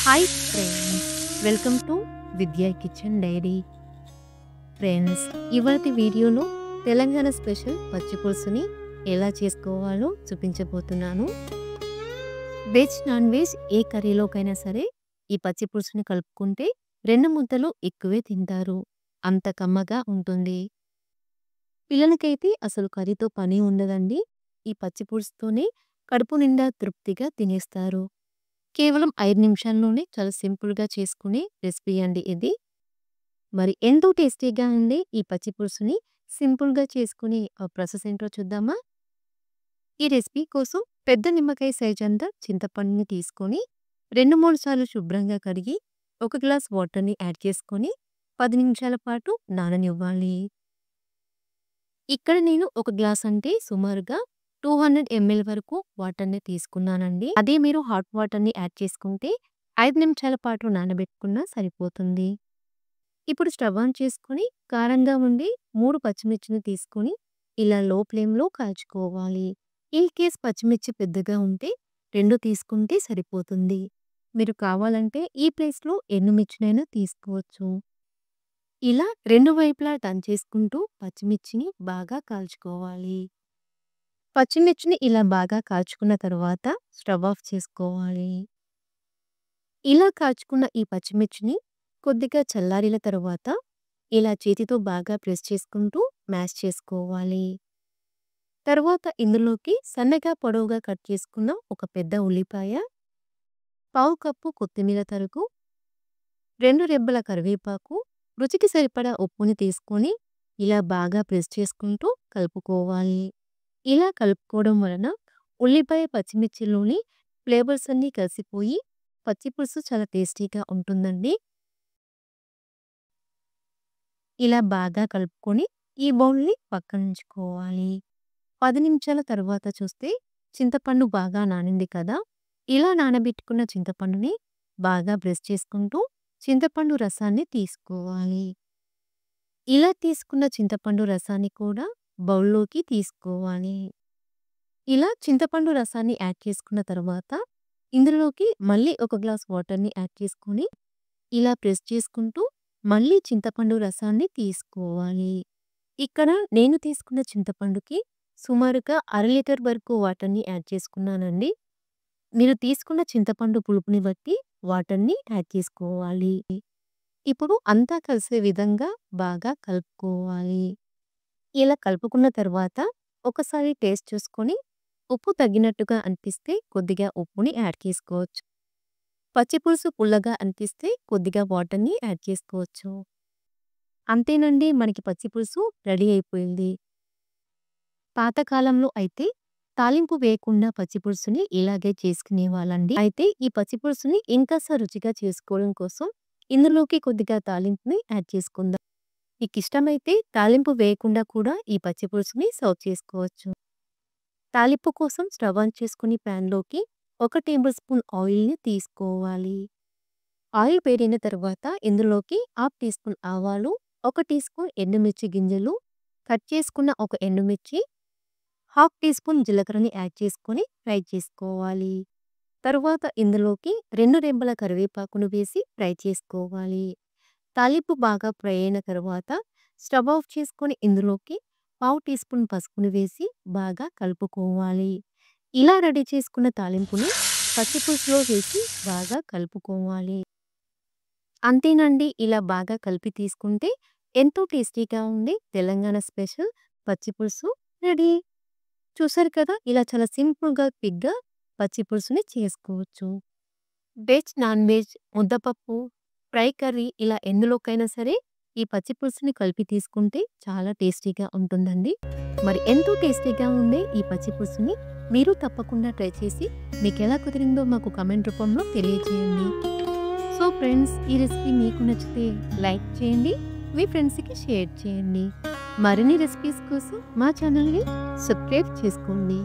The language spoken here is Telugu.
హాయ్ ఫ్రెండ్స్, వెల్కమ్ టు విద్యా కిచెన్ డైరీ. ఫ్రెండ్స్, ఇవాటి వీడియోలో తెలంగాణ స్పెషల్ పచ్చి పులుసుని ఎలా చేసుకోవాలో చూపించబోతున్నాను. వెజ్ నాన్ వెజ్ ఏ కర్రీలోకైనా సరే ఈ పచ్చి పులుసుని కలుపుకుంటే 2 ముద్దలు ఎక్కువే తింటారు. అంత కమ్మగా ఉంటుంది. పిల్లలకైతే అసలు కర్రీతో పని ఉండదండి. ఈ పచ్చి పులుసుతోనే కడుపు నిండా తృప్తిగా తినేస్తారు. కేవలం 5 నిమిషాల్లోనే చాలా సింపుల్‌గా చేసుకునే రెసిపీ అండి ఇది. మరి ఎంతో టేస్టీగా ఉండే ఈ పచ్చి పులుసుని సింపుల్‌గా చేసుకునే ప్రాసెస్ ఏంటో చూద్దామా? ఈ రెసిపీ కోసం పెద్ద నిమ్మకాయ సైజ్ అంతా చింతపండుని తీసుకొని 2, 3 సార్లు శుభ్రంగా కడిగి 1 గ్లాస్ వాటర్‌ని యాడ్ చేసుకొని 10 నిమిషాల పాటు నాననివ్వాలి. ఇక్కడ నేను 1 గ్లాస్ అంటే సుమారుగా 200 ml వరకు వాటర్‌ని తీసుకున్నానండి. అదే మీరు హాట్ వాటర్‌ని యాడ్ చేసుకుంటే 5 నిమిషాల పాటు నానబెట్టుకున్నా సరిపోతుంది. ఇప్పుడు స్టవ్ ఆన్ చేసుకొని కారంగా ఉండే 3 పచ్చిమిర్చిని తీసుకొని ఇలా లో ఫ్లేమ్‌లో కాల్చుకోవాలి. ఇన్ కేస్ పచ్చిమిర్చి పెద్దగా ఉంటే 2 తీసుకుంటే సరిపోతుంది. మీరు కావాలంటే ఈ ప్లేస్‌లో ఎండుమిర్చినైనా తీసుకోవచ్చు. ఇలా 2 వైపులా టర్న్ చేసుకుంటూ పచ్చిమిర్చిని బాగా కాల్చుకోవాలి. పచ్చిమిర్చిని ఇలా బాగా కాల్చుకున్న తర్వాత స్టవ్ ఆఫ్ చేసుకోవాలి. ఇలా కాల్చుకున్న ఈ పచ్చిమిర్చిని కొద్దిగా చల్లారిన తర్వాత ఇలా చేతితో బాగా ప్రెస్ చేసుకుంటూ మ్యాష్ చేసుకోవాలి. తర్వాత ఇందులోకి సన్నగా పొడవుగా కట్ చేసుకున్న ఒక పెద్ద ఉల్లిపాయ, పావు కప్పు కొత్తిమీర తరుగు, 2 రెబ్బల కరివేపాకు, రుచికి సరిపడా ఉప్పుని తీసుకొని ఇలా బాగా ప్రెస్ చేసుకుంటూ కలుపుకోవాలి. ఇలా కలుపుకోవడం వలన ఉల్లిపాయ, పచ్చిమిర్చిలోని ఫ్లేవర్స్ అన్నీ కలిసిపోయి పచ్చి పులుసు చాలా టేస్టీగా ఉంటుందండి. ఇలా బాగా కలుపుకొని ఈ బౌల్‌ని పక్కనుంచుకోవాలి. 10 నిమిషాల తర్వాత చూస్తే చింతపండు బాగా నానింది కదా! ఇలా నానబెట్టుకున్న చింతపండుని బాగా ప్రెస్ చేసుకుంటూ చింతపండు రసాన్ని తీసుకోవాలి. ఇలా తీసుకున్న చింతపండు రసాన్ని కూడా బౌల్‌లోకి తీసుకోవాలి. ఇలా చింతపండు రసాన్ని యాడ్ చేసుకున్న తర్వాత ఇందులోకి మళ్ళీ 1 గ్లాస్ వాటర్‌ని యాడ్ చేసుకొని ఇలా ప్రెస్ చేసుకుంటూ మళ్ళీ చింతపండు రసాన్ని తీసుకోవాలి. ఇక్కడ నేను తీసుకున్న చింతపండుకి సుమారుగా అర లీటర్ వరకు వాటర్‌ని యాడ్ చేసుకున్నానండి. మీరు తీసుకున్న చింతపండు పులుపుని బట్టి వాటర్‌ని యాడ్ చేసుకోవాలి. ఇప్పుడు అంతా కలిసే విధంగా బాగా కలుపుకోవాలి. ఇలా కలుపుకున్న తర్వాత ఒకసారి టేస్ట్ చూసుకొని ఉప్పు తగ్గినట్టుగా అనిపిస్తే కొద్దిగా ఉప్పుని యాడ్ చేసుకోవచ్చు. పచ్చి పులుసు పుల్లగా అనిపిస్తే కొద్దిగా వాటర్‌ని యాడ్ చేసుకోవచ్చు. అంతేనండి, మనకి పచ్చి పులుసు రెడీ అయిపోయింది. పాతకాలంలో అయితే తాలింపు వేయకుండా పచ్చి పులుసుని ఇలాగే చేసుకునేవాళ్ళండి. అయితే ఈ పచ్చి పులుసుని ఇంకాస్త రుచిగా చేసుకోవడం కోసం ఇందులోకి కొద్దిగా తాలింపుని యాడ్ చేసుకుందాం. మీకిష్టమైతే తాలింపు వేయకుండా కూడా ఈ పచ్చి పులుసుని సర్వ్ చేసుకోవచ్చు. తాలింపు కోసం స్టవ్ ఆన్ చేసుకుని ప్యాన్‌లోకి 1 టేబుల్ స్పూన్ ఆయిల్‌ని తీసుకోవాలి. ఆయిల్ వేడైన తర్వాత ఇందులోకి హాఫ్ టీ స్పూన్ ఆవాలు, 1 టీ స్పూన్ ఎండుమిర్చి గింజలు, కట్ చేసుకున్న ఒక ఎండుమిర్చి, హాఫ్ టీ స్పూన్ జీలకర్రని యాడ్ చేసుకొని ఫ్రై చేసుకోవాలి. తరువాత ఇందులోకి 2 రెబ్బల కరివేపాకును వేసి ఫ్రై చేసుకోవాలి. తాలింపు బాగా ఫ్రై అయిన తర్వాత స్టవ్ ఆఫ్ చేసుకొని ఇందులోకి పావు టీ స్పూన్ పసుపుని వేసి బాగా కలుపుకోవాలి. ఇలా రెడీ చేసుకున్న తాలింపుని పచ్చి పులుసులో వేసి బాగా కలుపుకోవాలి. అంతేనండి, ఇలా బాగా కలిపి తీసుకుంటే ఎంతో టేస్టీగా ఉండే తెలంగాణ స్పెషల్ పచ్చి పులుసు రెడీ. చూసారు కదా, ఇలా చాలా సింపుల్‌గా, క్విక్‌గా పచ్చి పులుసుని చేసుకోవచ్చు. వెజ్, నాన్ వెజ్, ముద్దపప్పు, ఫ్రై కర్రీ ఇలా ఎందులోకైనా సరే ఈ పచ్చి పులుసుని కలిపి తీసుకుంటే చాలా టేస్టీగా ఉంటుందండి. మరి ఎంతో టేస్టీగా ఉండే ఈ పచ్చి పులుసుని మీరు తప్పకుండా ట్రై చేసి మీకెలా కుదిరిందో మాకు కామెంట్ రూపంలో తెలియజేయండి. సో ఫ్రెండ్స్, ఈ రెసిపీ మీకు నచ్చితే లైక్ చేయండి, మీ ఫ్రెండ్స్‌కి షేర్ చేయండి. మరిన్ని రెసిపీస్ కోసం మా ఛానల్‌ని సబ్స్క్రైబ్ చేసుకోండి.